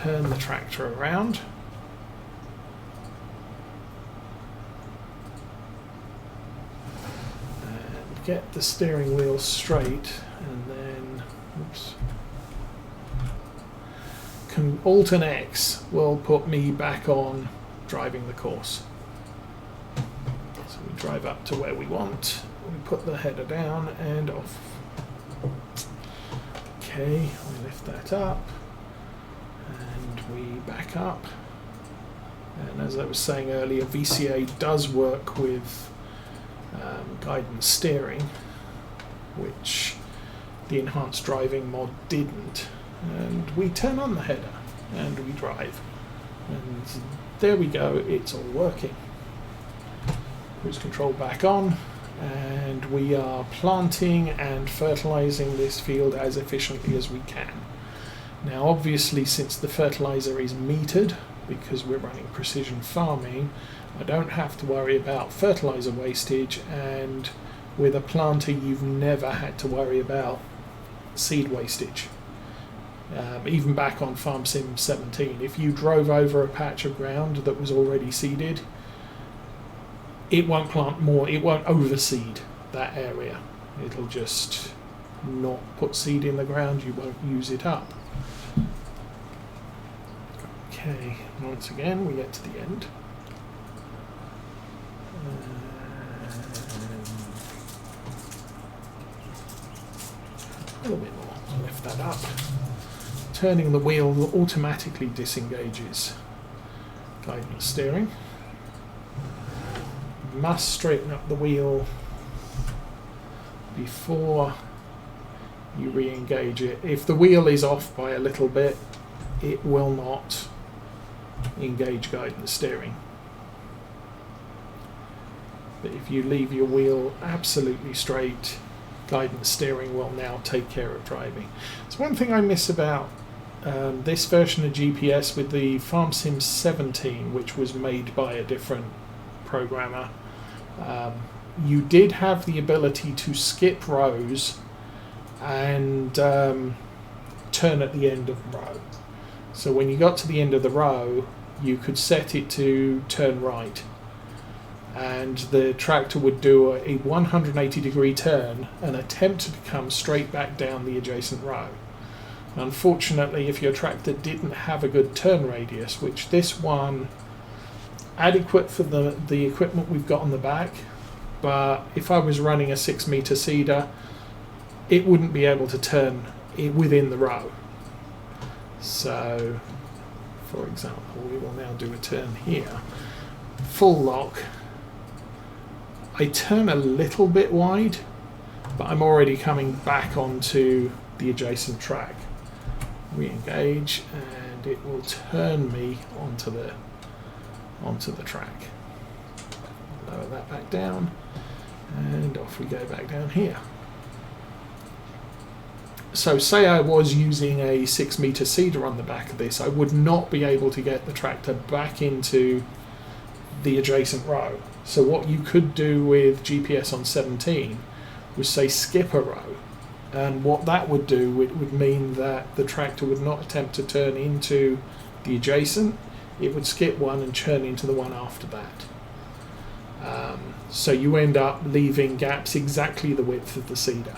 turn the tractor around. And get the steering wheel straight, and then, oops. Alt and X will put me back on driving the course. So we drive up to where we want, we put the header down and off. Okay, we lift that up and we back up. And as I was saying earlier, VCA does work with guidance steering, which the enhanced driving mod didn't. And we turn on the header and we drive, and there we go, it's all working. Cruise control back on, and we are planting and fertilizing this field as efficiently as we can. Now obviously, since the fertilizer is metered because we're running precision farming, I don't have to worry about fertilizer wastage, and with a planter you've never had to worry about seed wastage. Even back on Farm Sim 17, if you drove over a patch of ground that was already seeded, it won't plant more, it won't overseed that area. It'll just not put seed in the ground, you won't use it up. Okay, once again we get to the end. A little bit more, lift that up. Turning the wheel automatically disengages guidance steering. You must straighten up the wheel before you re-engage it. If the wheel is off by a little bit, it will not engage guidance steering. But if you leave your wheel absolutely straight, guidance steering will now take care of driving. It's one thing I miss about this version of GPS with the Farm Sim 17, which was made by a different programmer. You did have the ability to skip rows and turn at the end of the row. So when you got to the end of the row, you could set it to turn right, and the tractor would do a 180-degree turn and attempt to come straight back down the adjacent row. Unfortunately, if your tractor didn't have a good turn radius, which this one adequate for the equipment we've got on the back, but if I was running a 6-meter seeder, it wouldn't be able to turn within the row. So, for example, we will now do a turn here. Full lock. I turn a little bit wide, but I'm already coming back onto the adjacent track. Re-engage, and it will turn me onto the track. Lower that back down, and off we go back down here. So say I was using a 6-meter seeder on the back of this, I would not be able to get the tractor back into the adjacent row. So what you could do with GPS on 17 was say skip a row, and what that would do, it would mean that the tractor would not attempt to turn into the adjacent, it would skip one and turn into the one after that. So you end up leaving gaps exactly the width of the seeder,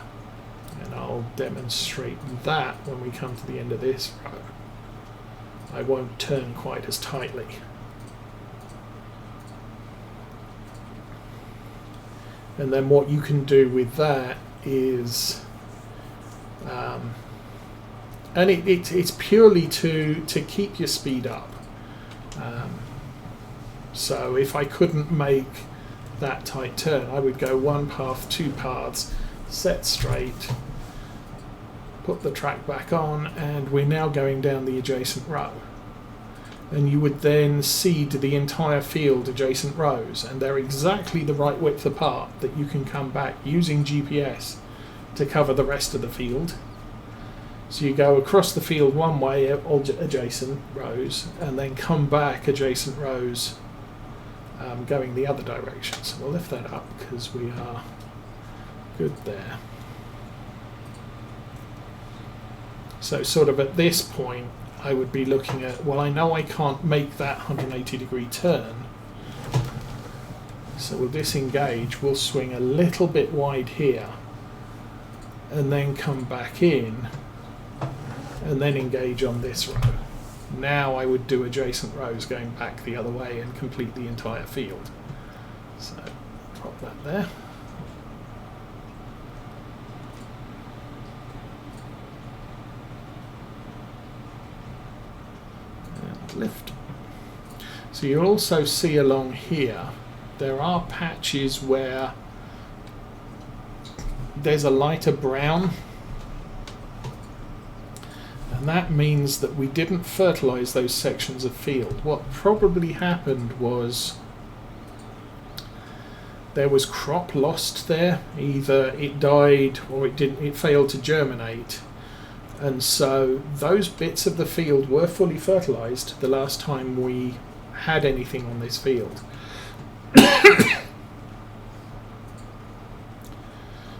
and I'll demonstrate that when we come to the end of this row. I won't turn quite as tightly. And then what you can do with that is, and it's purely to keep your speed up. So if I couldn't make that tight turn, I would go one path, two paths, set straight, put the track back on, and we're now going down the adjacent row. And you would then seed the entire field adjacent rows, and they're exactly the right width apart that you can come back using GPS to cover the rest of the field. So you go across the field one way, adjacent rows, and then come back adjacent rows going the other direction. So we'll lift that up because we are good there. So sort of at this point, I would be looking at, well, I know I can't make that 180-degree turn, so we'll disengage, we'll swing a little bit wide here, and then come back in, and then engage on this row. Now I would do adjacent rows going back the other way and complete the entire field. So drop that there. And lift. So you'll also see along here, there are patches where there's a lighter brown, and that means that we didn't fertilize those sections of field. What probably happened was there was crop lost there. Either it died or it failed to germinate, and so those bits of the field were fully fertilized the last time we had anything on this field.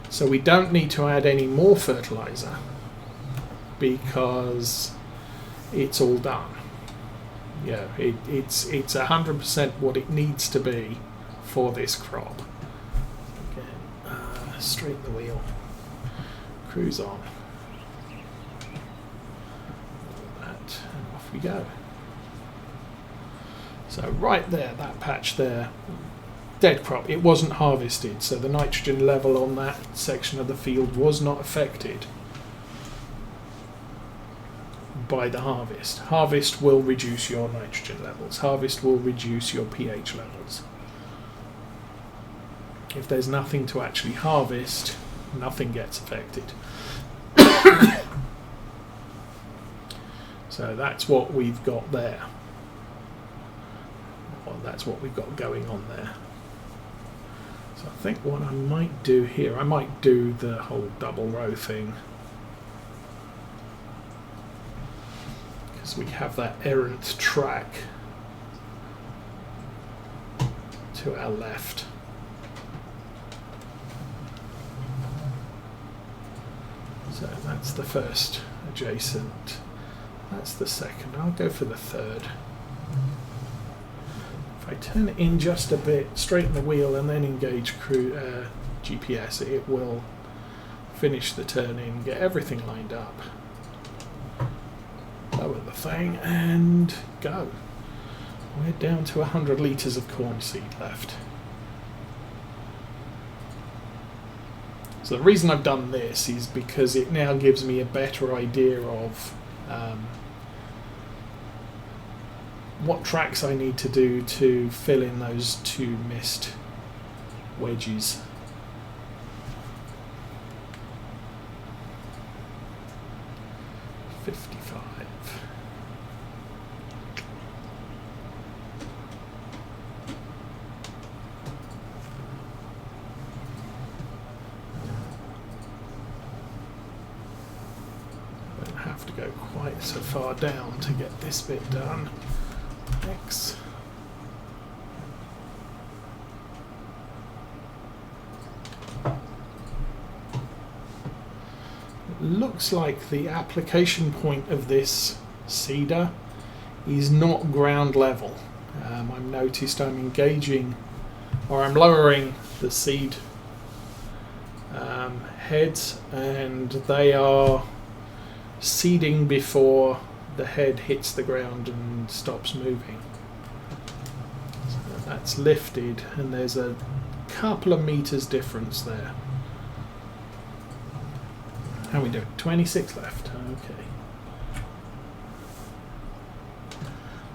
So we don't need to add any more fertilizer because it's all done. Yeah, it's 100% what it needs to be for this crop. Again, straighten the wheel, cruise on, that, and off we go. So right there, that patch there, dead crop, it wasn't harvested, so the nitrogen level on that section of the field was not affected by the harvest. Harvest will reduce your nitrogen levels. Harvest will reduce your pH levels. If there's nothing to actually harvest, nothing gets affected. So that's what we've got there. Well, that's what we've got going on there. So I think what I might do here, I might do the whole double row thing, because we have that errant track to our left. So that's the first adjacent, that's the second. I'll go for the third. If I turn it in just a bit, straighten the wheel and then engage GPS, it will finish the turn in, get everything lined up. Lower the thing and go. We're down to 100 litres of corn seed left. So the reason I've done this is because it now gives me a better idea of what tracks I need to do to fill in those two missed wedges. Have to go quite so far down to get this bit done. X. It looks like the application point of this seeder is not ground level. I've noticed I'm engaging, or I'm lowering the seed heads, and they are seeding before the head hits the ground and stops moving. So that's lifted, and there's a couple of meters difference there. How are we doing? 26 left. Okay.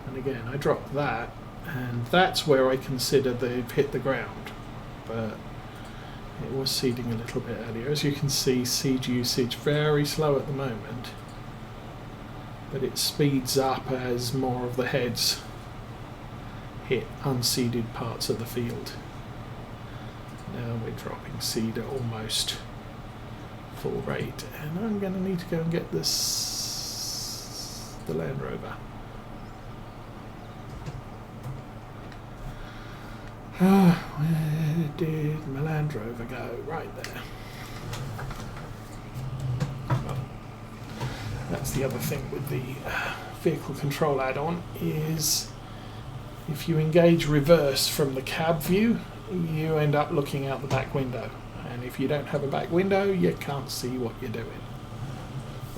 And again, I drop that, and that's where I consider they've hit the ground. But it was seeding a little bit earlier. As you can see, seed usage very slow at the moment, but it speeds up as more of the heads hit unseeded parts of the field. Now we're dropping seed at almost full rate, and I'm going to need to go and get this, the Land Rover. Where did my Land Rover go? Right there. Well, that's the other thing with the vehicle control add-on is if you engage reverse from the cab view, you end up looking out the back window. And if you don't have a back window, you can't see what you're doing.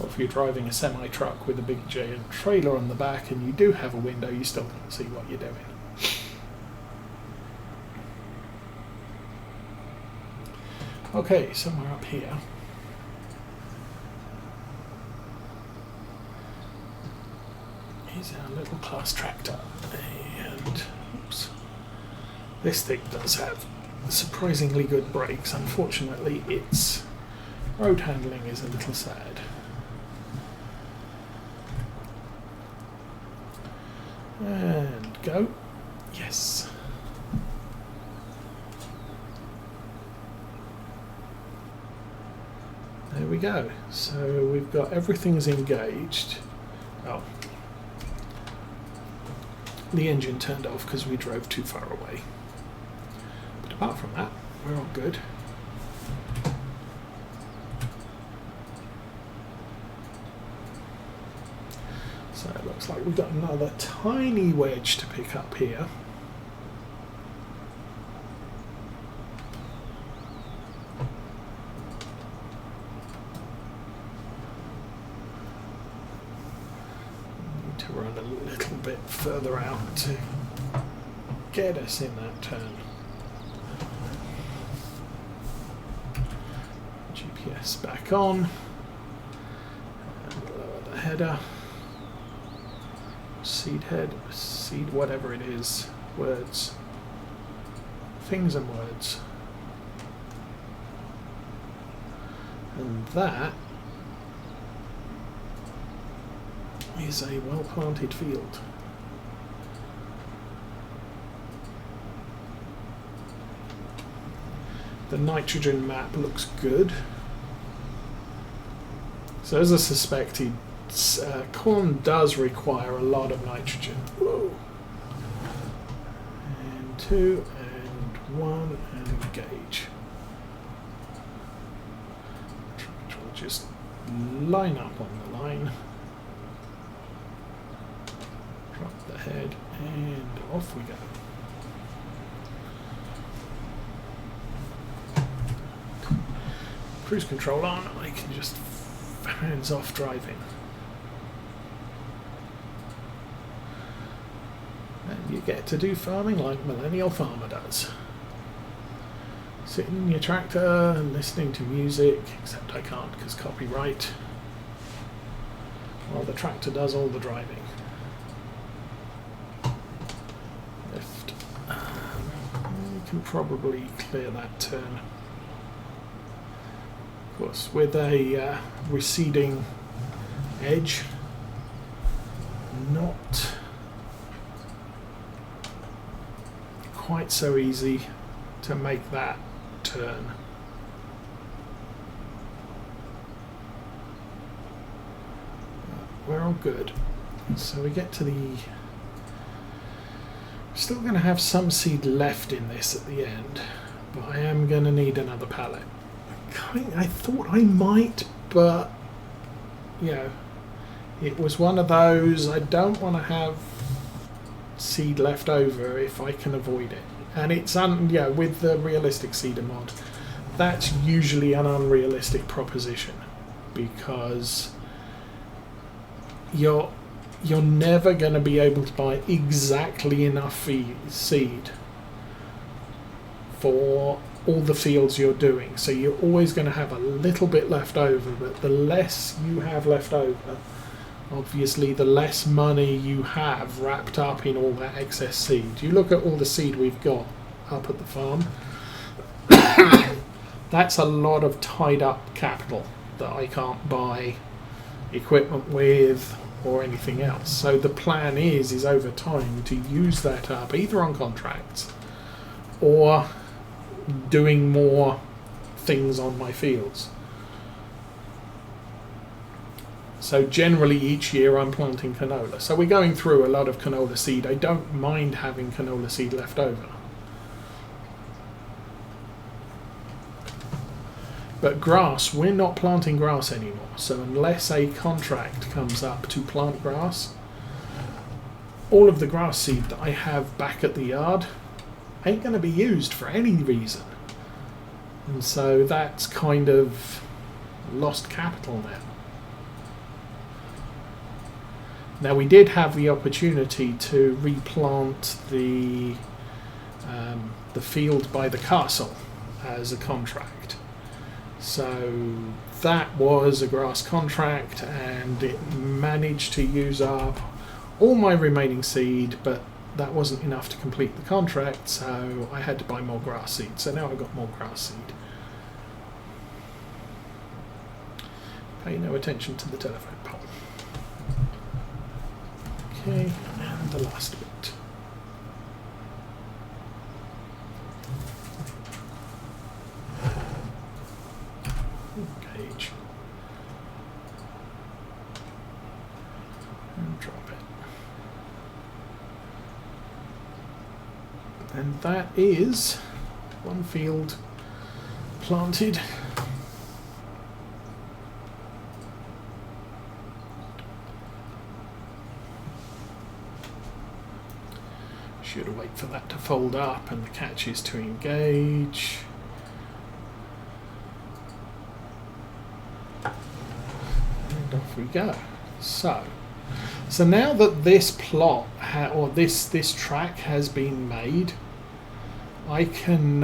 Or if you're driving a semi-truck with a big giant trailer on the back and you do have a window, you still can't see what you're doing. Okay, somewhere up here. Here's our little class tractor. And oops, this thing does have surprisingly good brakes. Unfortunately, its road handling is a little sad. And go. Yes. There we go. So we've got everything's engaged. Oh. The engine turned off because we drove too far away. But apart from that, we're all good. So it looks like we've got another tiny wedge to pick up here. Need to run a little bit further out to get us in that turn. GPS back on. And lower the header. Seed head, seed whatever it is, words, things and words. And that is a well-planted field. The nitrogen map looks good. So as I suspected, corn does require a lot of nitrogen. Whoa. And 2 and 1 and engage. We'll just line up on the line. Drop the head and off we go. Cruise control on, I can just hands off driving. And you get to do farming like Millennial Farmer does. Sitting in your tractor and listening to music, except I can't because copyright. While the tractor does all the driving. Left. You can probably clear that turn. Of course, with a receding edge, not quite so easy to make that turn. We're all good. So we get to the... We're still going to have some seed left in this at the end, but I am going to need another pallet. I thought I might, but you know, it was one of those, I don't want to have seed left over if I can avoid it. And it's with the realistic seeder mod, that's usually an unrealistic proposition, because you're never going to be able to buy exactly enough seed for all the fields you're doing. So you're always going to have a little bit left over, but the less you have left over, obviously the less money you have wrapped up in all that excess seed. You look at all the seed we've got up at the farm, that's a lot of tied up capital that I can't buy equipment with or anything else. So the plan is over time to use that up either on contracts or doing more things on my fields. So generally each year I'm planting canola. So we're going through a lot of canola seed. I don't mind having canola seed left over. But grass, we're not planting grass anymore. So unless a contract comes up to plant grass, all of the grass seed that I have back at the yard ain't going to be used for any reason. And so that's kind of lost capital now. Now we did have the opportunity to replant the field by the castle as a contract. So that was a grass contract, and it managed to use up all my remaining seed, but that wasn't enough to complete the contract, so I had to buy more grass seed. So now I've got more grass seed. Pay no attention to the telephone pole. Okay, and the last bit. Engage. And drop it. And that is one field planted. Should wait for that to fold up, and the catch is to engage. And off we go. So now that this plot or this track has been made, I can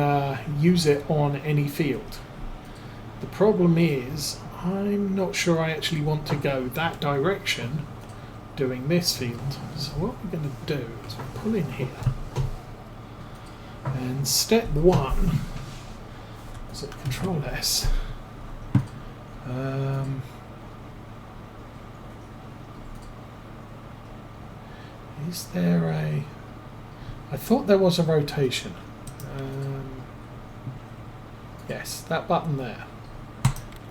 use it on any field. The problem is I'm not sure I actually want to go that direction doing this field. So what we're going to do is we'll pull in here, and step 1 is at Control S. Is there a... I thought there was a rotation. Yes, that button there.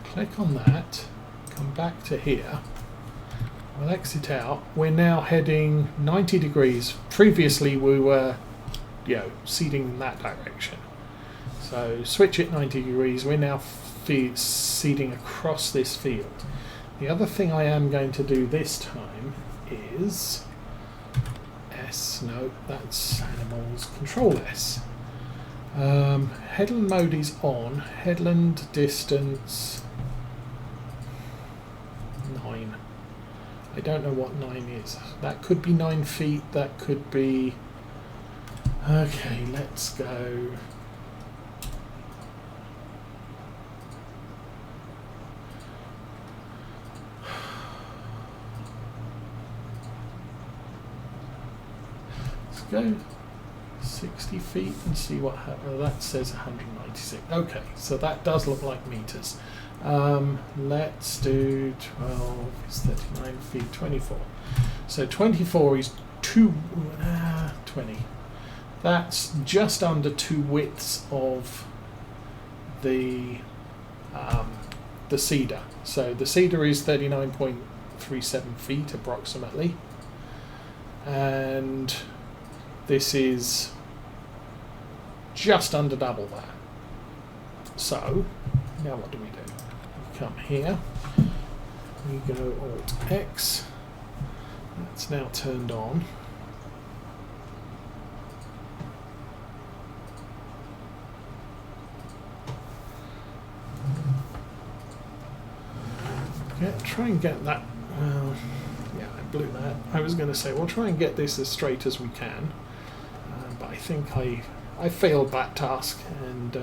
Click on that, come back to here. We'll exit out. We're now heading 90 degrees. Previously we were, seeding in that direction. So switch it 90 degrees. We're now seeding across this field. The other thing I am going to do this time is that's animals, Control S. Headland mode is on. Headland distance 9. I don't know what 9 is. That could be 9 feet, that could be... Okay, let's go... Let's go 60 feet and see what happens. Well, that says 196. Okay, so that does look like meters. Let's do 12 is 39 feet, 24. So 24 is 20. That's just under 2 widths of the cedar. So the cedar is 39.37 feet approximately, and this is just under double that. So now what do we do? Come here, we go Alt X, that's now turned on. Try and get that, well, yeah, I blew that. I was going to say, we'll try and get this as straight as we can, but I think I failed that task, and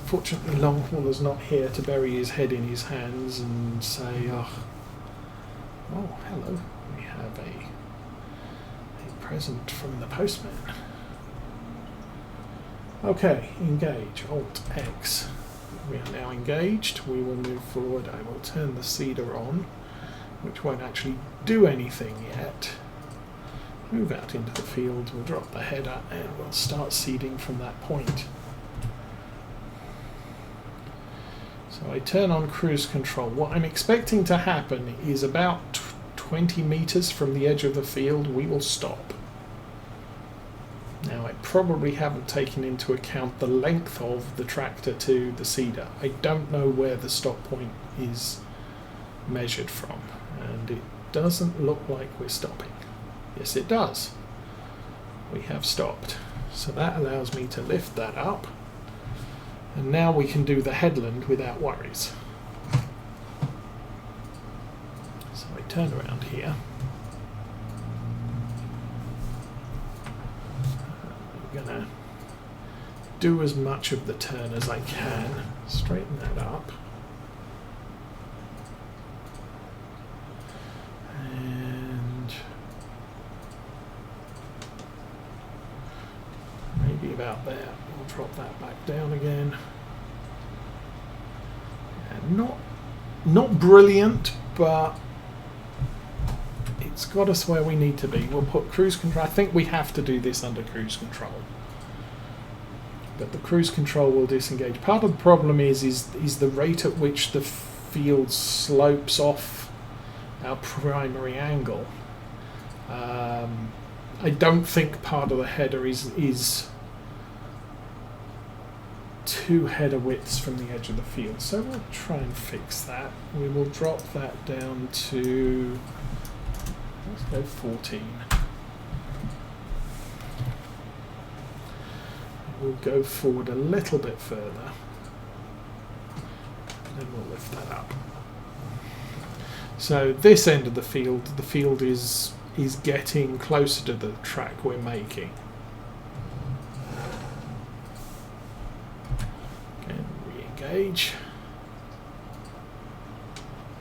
fortunately Longhaul not here to bury his head in his hands and say, oh hello, we have a present from the postman. Okay, engage, Alt X. We are now engaged. We will move forward. I will turn the cedar on, which won't actually do anything yet. Move out into the field, we'll drop the header, and we'll start seeding from that point. So I turn on cruise control. What I'm expecting to happen is about 20 meters from the edge of the field, we will stop. Now I probably haven't taken into account the length of the tractor to the cedar. I don't know where the stop point is measured from, and it doesn't look like we're stopping. Yes, it does. We have stopped. So that allows me to lift that up. And now we can do the headland without worries. So I turn around here. I'm going to do as much of the turn as I can. Straighten that up. And maybe about there. We'll drop that back down again. And not brilliant, but it's got us where we need to be. We'll put cruise control. I think we have to do this under cruise control. But the cruise control will disengage. Part of the problem is the rate at which the field slopes off our primary angle. I don't think part of the header is 2 header widths from the edge of the field. So we'll try and fix that. We will drop that down to, let's go 14. We'll go forward a little bit further, and then we'll lift that up. So this end of the field is getting closer to the track we're making. Again, re-engage,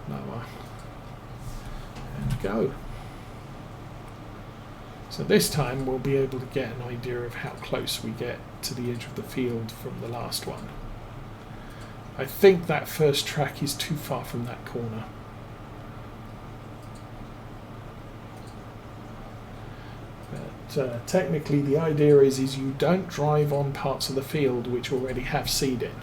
lower, and go. So this time we'll be able to get an idea of how close we get to the edge of the field from the last one. I think that first track is too far from that corner. But technically the idea is you don't drive on parts of the field which already have seed in.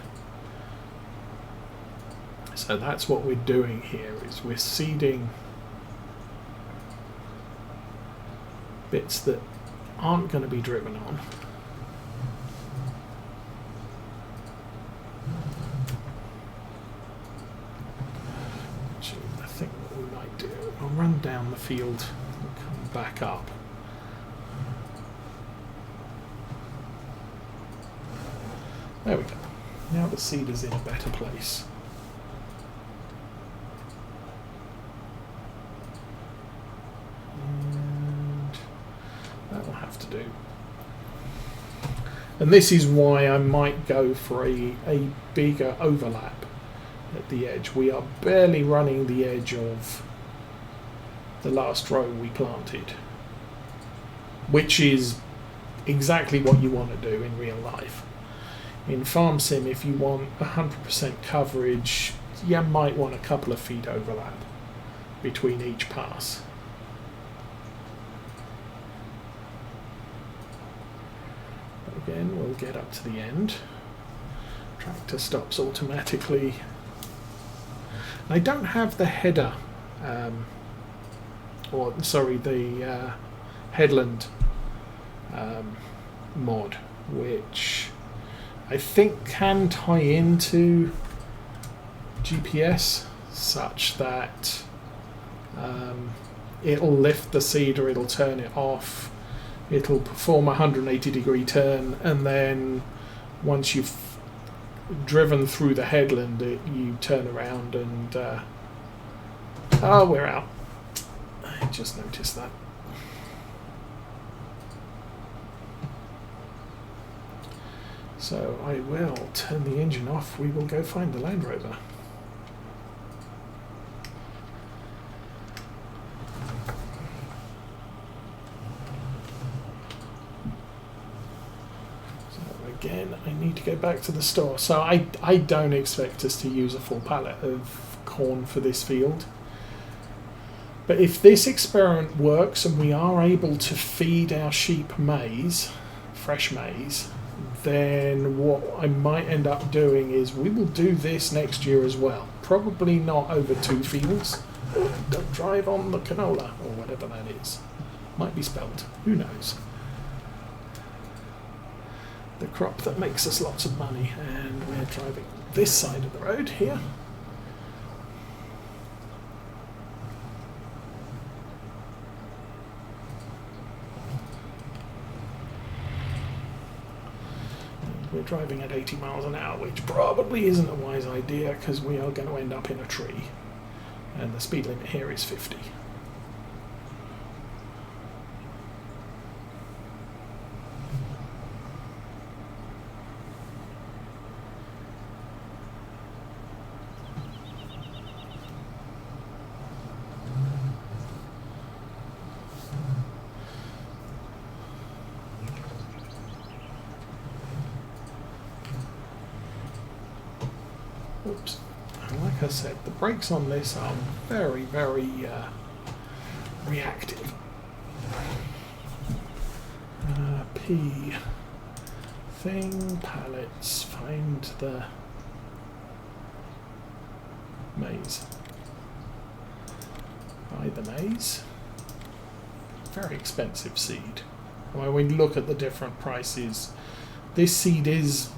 So that's what we're doing here, is we're seeding bits that aren't going to be driven on. Actually, I think what we might do, I'll run down the field and come back up. There we go. Now the seed is in a better place. That'll have to do. And this is why I might go for a bigger overlap at the edge. We are barely running the edge of the last row we planted, which is exactly what you want to do in real life. In Farm Sim, if you want 100% coverage, you might want a couple of feet overlap between each pass. Again, we'll get up to the end. Tractor stops automatically. I don't have the header, the headland mod, which I think can tie into GPS such that it'll lift the seed or it'll turn it off. It'll perform a 180-degree turn, and then once you've driven through the headland, you turn around and... oh, we're out. I just noticed that. So I will turn the engine off. We will go find the Land Rover. Again, I need to go back to the store. So I don't expect us to use a full pallet of corn for this field. But if this experiment works and we are able to feed our sheep maize, fresh maize, then what I might end up doing is we will do this next year as well. Probably not over 2 fields. Don't drive on the canola, or whatever that is. Might be spelt. Who knows? The crop that makes us lots of money, and we're driving this side of the road here. we're driving at 80 miles an hour, which probably isn't a wise idea because we are going to end up in a tree. And the speed limit here is 50. Oops. And like I said, the brakes on this are very, very reactive. P thing, pallets, find the maze. Buy the maze. Very expensive seed. When we look at the different prices, this seed is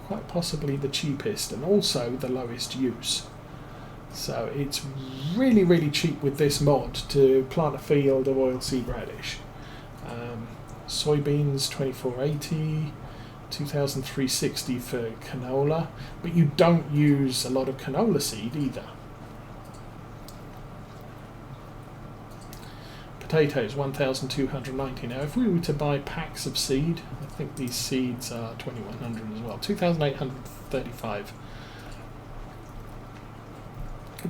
quite possibly the cheapest and also the lowest use. So it's really, really cheap with this mod to plant a field of oilseed radish. Soybeans 2480, 2360 for canola, but you don't use a lot of canola seed either. Potatoes 1290. Now if we were to buy packs of seed, I think these seeds are 2100 as well, 2835.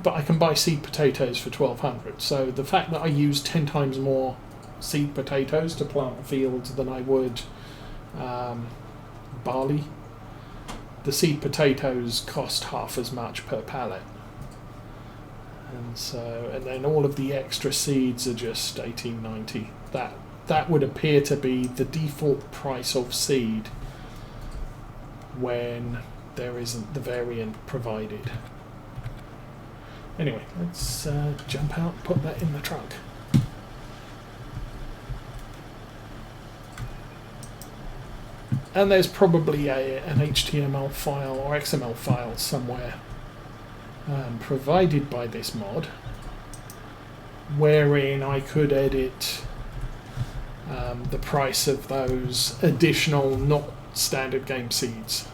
But I can buy seed potatoes for 1200. So the fact that I use 10 times more seed potatoes to plant a field than I would barley, the seed potatoes cost half as much per pallet. And then all of the extra seeds are just 18.90. That would appear to be the default price of seed when there isn't the variant provided. Anyway, let's jump out and put that in the truck. And there's probably an HTML file or XML file somewhere provided by this mod wherein I could edit the price of those additional not standard game seeds.